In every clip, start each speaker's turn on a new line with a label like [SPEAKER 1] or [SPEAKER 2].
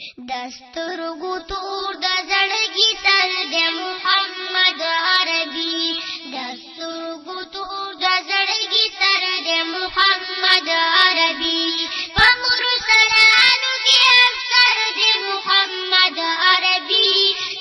[SPEAKER 1] دسترګو تور د زړګي سر د محمد عربي دسترګو تور د زړګي سر د محمد عربي په مرسلانو کې افسر د محمد عربي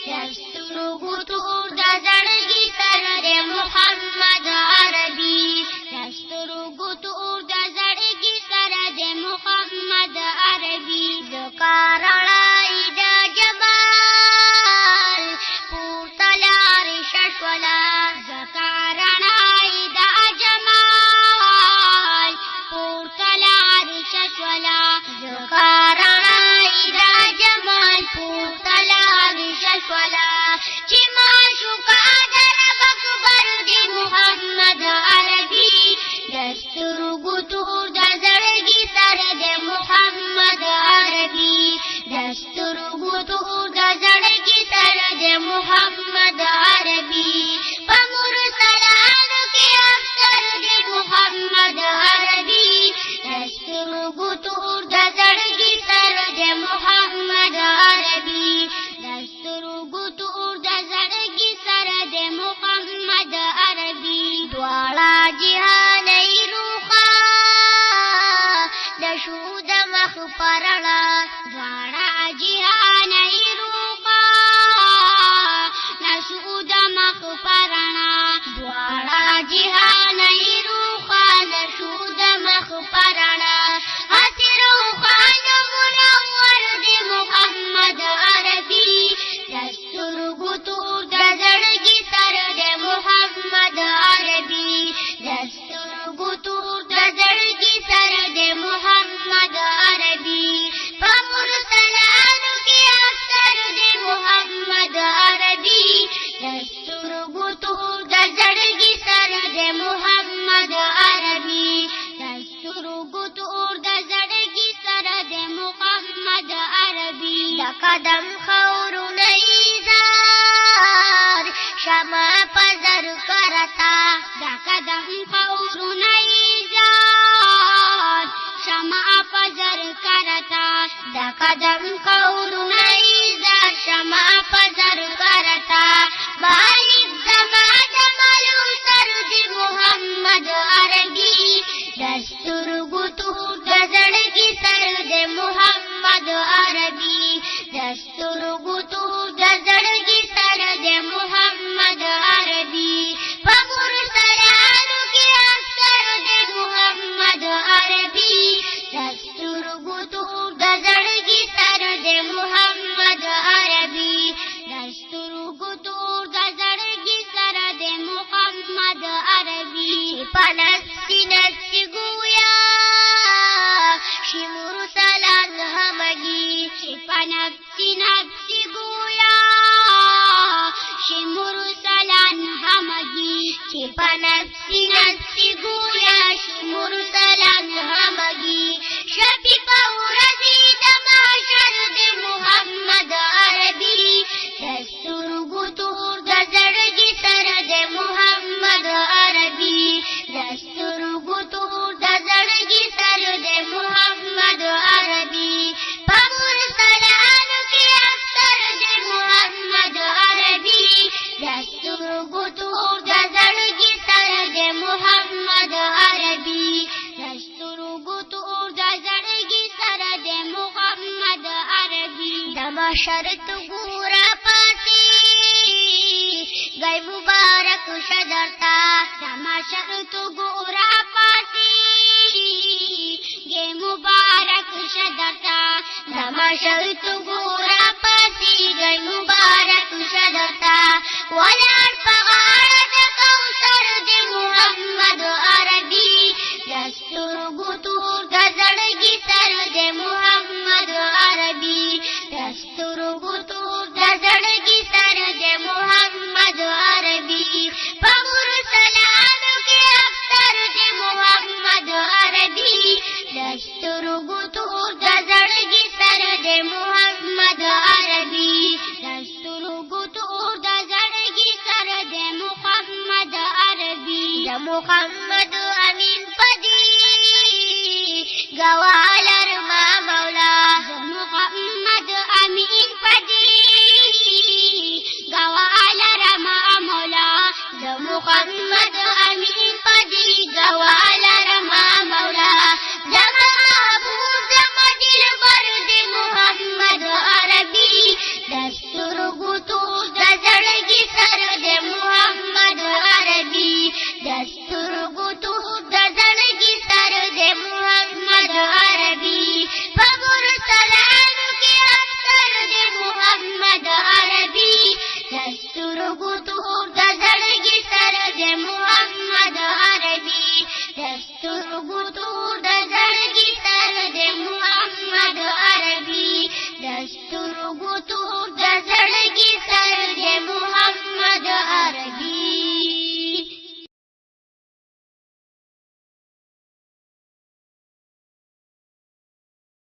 [SPEAKER 1] دسترګو تور د زړګي سر د محمد عربي دسترګو تور د زړګي سر د محمد عربي ذکرړای د جمال پورتلار ششولا ذکرړای د جمال پورتلار ششولا ذکرړای د جمال پورتلار ششولا چې ما شوکا در اکبر دی محمد عربي دسترګو تور د زړګي سر د محمد عربي دسترګو تور د زړګي سر د محمد عربي په مرسلانو کې افسر د محمد عربي دسترګو تور د زړګي سر د محمد عربي دسترګو تور د زړګي سر د محمد عربي دواړه جهاني روخه د شو د مخ پرړه دواړه جهاني روخه د شو د مخ پرړه دواړه جهاني روخه د شو د مخ پرړه حسر روخان منور د محمد عربي دسترګو تور د زړګي سر د محمد عربي دسترګو تور د زړګي سر د محمد عربي په مرسلانو کې افسر د محمد عربي دسترګو تور د زړګي سر د محمد عربي دسترګو تور د زړګي سر د محمد عربي د قدم خورونه ایزار شمع پزر کرتا د قدم خورونه ایزار شمع پزر کرتا د قدم خورونه ایزار شمع پزر کرتا مالک زما د مالو سر د محمد عربي دسترګو تور د زړګي سر د محمد عربي دسترګو تور د زړګي سر د محمد عربي په مرسلانو کې افسر د محمد عربي دسترګو تور د زړګي سر د محمد عربي دسترګو تور د زړګي سر د محمد عربي په نفسي نفسي ګویا شي مرسلان همگی چې په نفسي نفسي ګویا شي مرسلان همگی چې په نفسي نفسي ګویا شي مرسلان همگی شفي په ورځې د محشر د محمد عربي دسترګو تور د زړګي سر د محمد عربي دسترګو تور د زړګي سر د محمد عربي په مرسلانو کې افسر د محمد عربي دسترګو تور د زړګي سر د محمد عربي دسترګو تور د زړګي سر د محمد عربي د محشر تو ګورا پاتې گئی مبارک شدرتا د محشر تو ګورا پاتې گئی مبارک شدرتا د محشر تو ګورا پاتې گئی مبارک شدرتا ولار پغاړه د کوثر د محمد عربي دسترګو تور د زړګي سر د محمد عربي دسترګو تور د زړګي سر د محمد عربي په مرسلانو کې افسر د محمد عربي دسترګو تور د زړګي سر د محمد عربي دسترګو تور د زړګي سر د محمد عربي د محمد